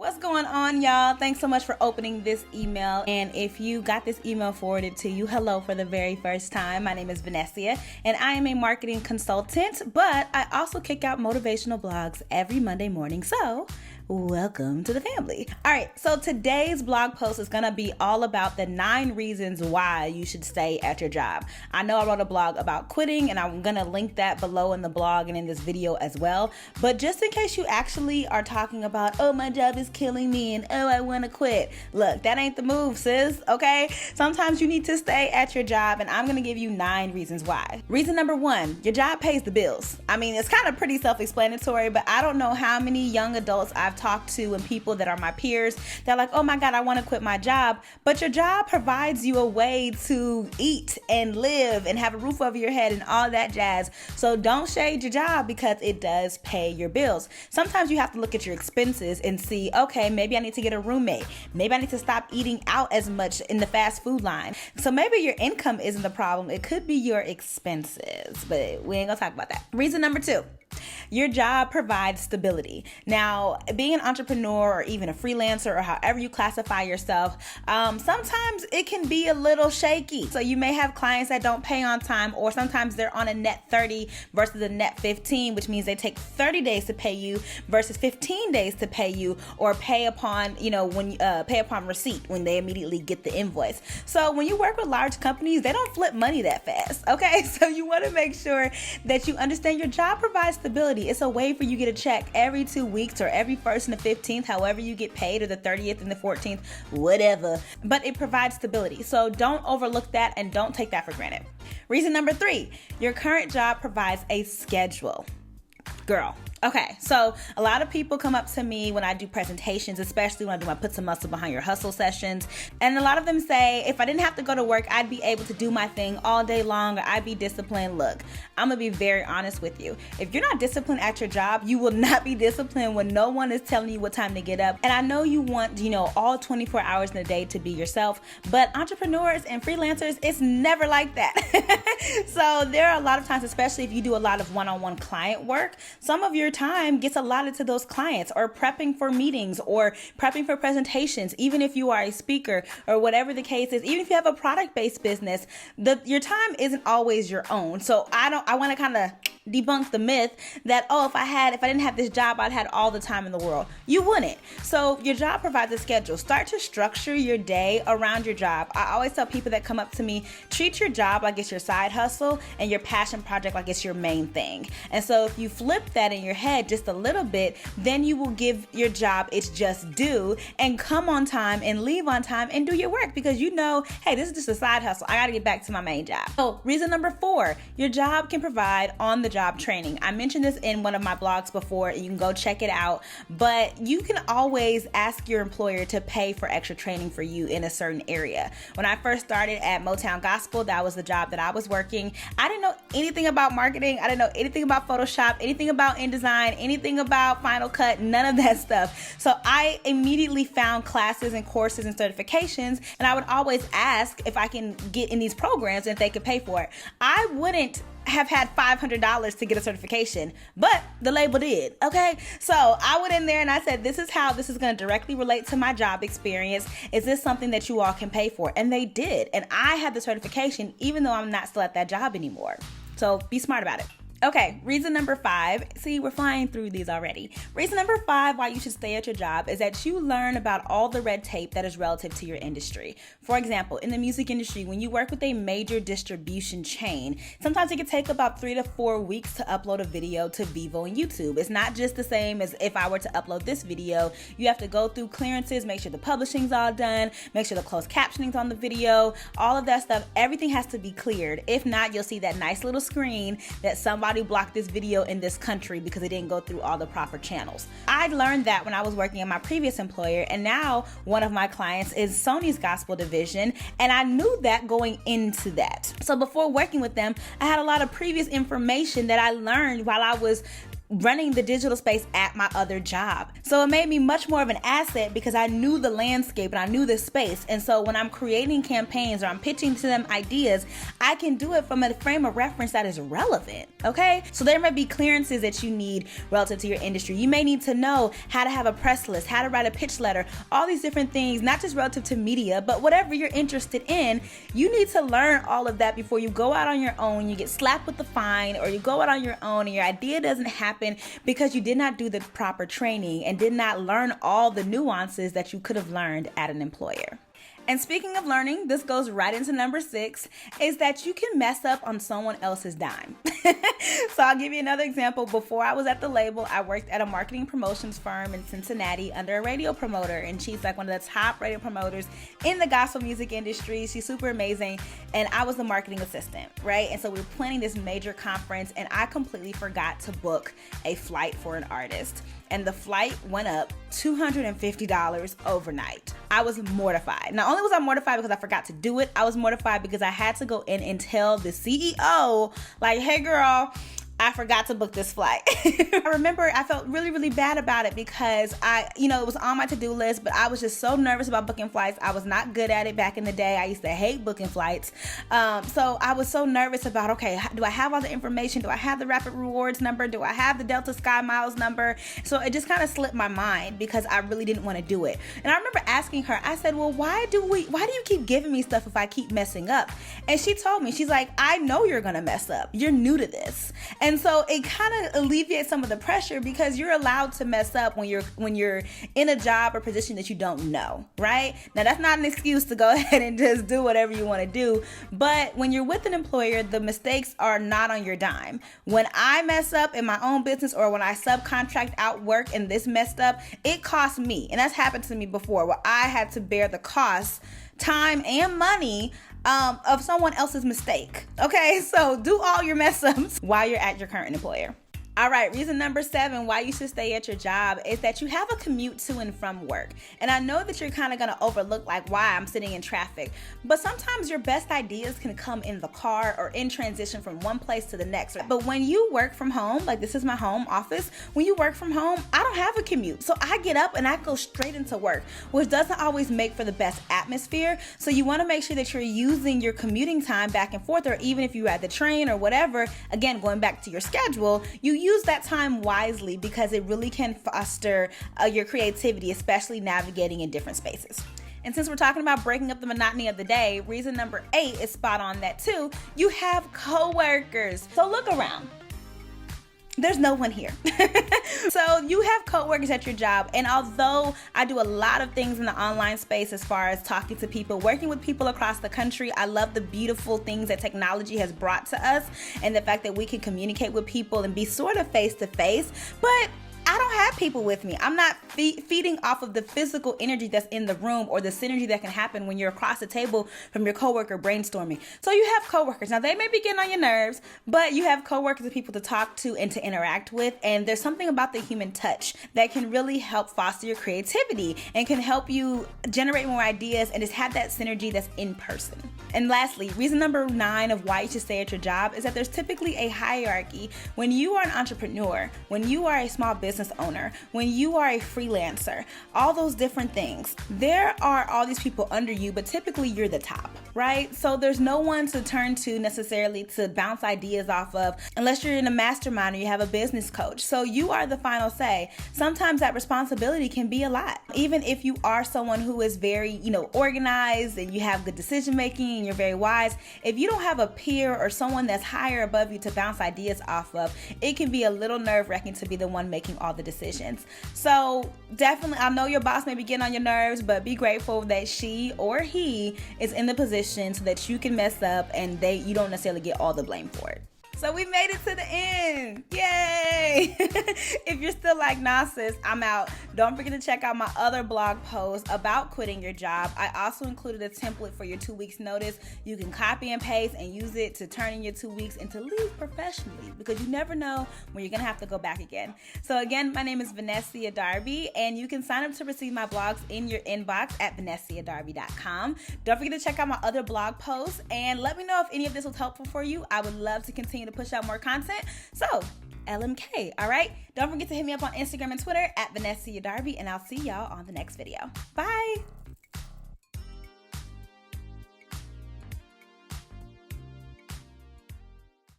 What's going on, y'all? Thanks so much for opening this email. And if you got this email forwarded to you, hello for the very first time. My name is Vanessa, and I am a marketing consultant, but I also kick out motivational blogs every Monday morning. So welcome to the family. All right, so today's blog post is gonna be all about the 9 reasons why you should stay at your job. I know I wrote a blog about quitting, and I'm gonna link that below in the blog and in this video as well. But just in case you actually are talking about, oh, my job is killing me and oh, I wanna quit. Look, that ain't the move, sis, okay? Sometimes you need to stay at your job, and I'm gonna give you 9 reasons why. Reason number 1, your job pays the bills. I mean, it's kind of pretty self-explanatory, but I don't know how many young adults I've talked to and people that are my peers, they're like, oh my God, I want to quit my job. But your job provides you a way to eat and live and have a roof over your head and all that jazz. So don't shade your job because it does pay your bills. Sometimes you have to look at your expenses and see, okay, maybe I need to get a roommate. Maybe I need to stop eating out as much in the fast food line. So maybe your income isn't the problem. It could be your expenses, but we ain't gonna talk about that. Reason number 2. Your job provides stability. Now, being an entrepreneur or even a freelancer or however you classify yourself, sometimes it can be a little shaky. So you may have clients that don't pay on time, or sometimes they're on a net 30 versus a net 15, which means they take 30 days to pay you versus 15 days to pay you, or pay upon, pay upon receipt when they immediately get the invoice. So when you work with large companies, they don't flip money that fast, okay? So you want to make sure that you understand your job provides stability. It's a way for you to get a check every 2 weeks or every 1st and the 15th, however you get paid, or the 30th and the 14th, whatever. But it provides stability. So don't overlook that and don't take that for granted. Reason number 3, your current job provides a schedule. Girl. Okay, so a lot of people come up to me when I do presentations, especially when I do my Put Some Muscle Behind Your Hustle sessions. And a lot of them say, if I didn't have to go to work, I'd be able to do my thing all day long, or I'd be disciplined. Look, I'm gonna be very honest with you. If you're not disciplined at your job, you will not be disciplined when no one is telling you what time to get up. And I know you want, all 24 hours in a day to be yourself, but entrepreneurs and freelancers, it's never like that. So there are a lot of times, especially if you do a lot of one-on-one client work, some of your time gets allotted to those clients, or prepping for meetings, or prepping for presentations. Even if you are a speaker or whatever the case is, even if you have a product-based business, your time isn't always your own. So I want to kind of debunk the myth that, if I didn't have this job, I'd had all the time in the world. You wouldn't. So your job provides a schedule. Start to structure your day around your job. I always tell people that come up to me, treat your job like it's your side hustle and your passion project like it's your main thing. And so if you flip that in your head just a little bit, then you will give your job its just due and come on time and leave on time and do your work, because hey, this is just a side hustle. I got to get back to my main job. So reason number 4, your job can provide on-the-job training. I mentioned this in one of my blogs before, and you can go check it out, but you can always ask your employer to pay for extra training for you in a certain area. When I first started at Motown Gospel, that was the job that I was working. I didn't know anything about marketing. I didn't know anything about Photoshop, anything about InDesign, anything about Final Cut, none of that stuff. So I immediately found classes and courses and certifications, and I would always ask if I can get in these programs and if they could pay for it. I wouldn't have had $500 to get a certification, but the label did, okay? So I went in there and I said, this is how this is going to directly relate to my job experience. Is this something that you all can pay for? And they did. And I had the certification, even though I'm not still at that job anymore. So be smart about it. Okay, reason number 5. See, we're flying through these already. Reason number 5 why you should stay at your job is that you learn about all the red tape that is relative to your industry. For example, in the music industry, when you work with a major distribution chain, sometimes it can take about 3 to 4 weeks to upload a video to Vivo and YouTube. It's not just the same as if I were to upload this video. You have to go through clearances, make sure the publishing's all done, make sure the closed captioning's on the video, all of that stuff. Everything has to be cleared. If not, you'll see that nice little screen that somebody blocked this video in this country because it didn't go through all the proper channels. I learned that when I was working at my previous employer, and now one of my clients is Sony's gospel division, and I knew that going into that. So before working with them, I had a lot of previous information that I learned while I was running the digital space at my other job. So it made me much more of an asset because I knew the landscape and I knew the space. And so when I'm creating campaigns or I'm pitching to them ideas, I can do it from a frame of reference that is relevant, okay? So there may be clearances that you need relative to your industry. You may need to know how to have a press list, how to write a pitch letter, all these different things, not just relative to media, but whatever you're interested in, you need to learn all of that before you go out on your own, you get slapped with the fine, or you go out on your own and your idea doesn't happen because you did not do the proper training and did not learn all the nuances that you could have learned at an employer. And speaking of learning, this goes right into number 6, is that you can mess up on someone else's dime. So I'll give you another example. Before I was at the label, I worked at a marketing promotions firm in Cincinnati under a radio promoter, and she's like one of the top radio promoters in the gospel music industry. She's super amazing, and I was the marketing assistant, right? And so we were planning this major conference, and I completely forgot to book a flight for an artist. And the flight went up $250 overnight. I was mortified. Not only was I mortified because I forgot to do it, I was mortified because I had to go in and tell the CEO, like, hey girl, I forgot to book this flight. I remember I felt really, really bad about it because it was on my to-do list, but I was just so nervous about booking flights. I was not good at it back in the day. I used to hate booking flights. So I was so nervous about, okay, do I have all the information? Do I have the Rapid Rewards number? Do I have the Delta Sky Miles number? So it just kind of slipped my mind because I really didn't want to do it. And I remember asking her, I said, well, why do you keep giving me stuff if I keep messing up? And she told me, she's like, I know you're going to mess up. You're new to this. And so it kind of alleviates some of the pressure because you're allowed to mess up when you're in a job or position that you don't know, right? Now, that's not an excuse to go ahead and just do whatever you want to do. But when you're with an employer, the mistakes are not on your dime. When I mess up in my own business or when I subcontract out work and this messed up, it costs me. And that's happened to me before where I had to bear the cost, time and money of someone else's mistake. Okay, so do all your mess ups while you're at your current employer. All right, reason number 7 why you should stay at your job is that you have a commute to and from work. And I know that you're kind of going to overlook like why I'm sitting in traffic, but sometimes your best ideas can come in the car or in transition from one place to the next. But when you work from home, like this is my home office, when you work from home, I don't have a commute. So I get up and I go straight into work, which doesn't always make for the best atmosphere. So you want to make sure that you're using your commuting time back and forth, or even if you ride the train or whatever, again, going back to your schedule, you use that time wisely because it really can foster your creativity, especially navigating in different spaces. And since we're talking about breaking up the monotony of the day, reason number 8 is spot on that too. You have coworkers. So look around. There's no one here. So you have coworkers at your job. And although I do a lot of things in the online space as far as talking to people, working with people across the country, I love the beautiful things that technology has brought to us and the fact that we can communicate with people and be sort of face to face. But I don't have people with me. I'm not feeding off of the physical energy that's in the room or the synergy that can happen when you're across the table from your coworker brainstorming. So you have coworkers. Now, they may be getting on your nerves, but you have coworkers and people to talk to and to interact with. And there's something about the human touch that can really help foster your creativity and can help you generate more ideas and just have that synergy that's in person. And lastly, reason number 9 of why you should stay at your job is that there's typically a hierarchy. When you are an entrepreneur, when you are a small business owner, when you are a freelancer, all those different things, there are all these people under you, but typically you're the top, right? So there's no one to turn to necessarily to bounce ideas off of unless you're in a mastermind or you have a business coach. So you are the final say. Sometimes that responsibility can be a lot. Even if you are someone who is very, organized and you have good decision making and you're very wise, if you don't have a peer or someone that's higher above you to bounce ideas off of, it can be a little nerve-wracking to be the one making all the decisions. So definitely, I know your boss may be getting on your nerves, but be grateful that she or he is in the position so that you can mess up and you don't necessarily get all the blame for it. So we made it to the end. Yay! If you're still like, nah sis, I'm out, don't forget to check out my other blog post about quitting your job. I also included a template for your 2 weeks notice. You can copy and paste and use it to turn in your 2 weeks and to leave professionally, because you never know when you're gonna have to go back again. So again, my name is Vanessa Darby, and you can sign up to receive my blogs in your inbox at vanessadarby.com. Don't forget to check out my other blog posts and let me know if any of this was helpful for you. I would love to continue to push out more content. So LMK. All right? Don't forget to hit me up on Instagram and Twitter at Vanessa Darby, and I'll see y'all on the next video. Bye.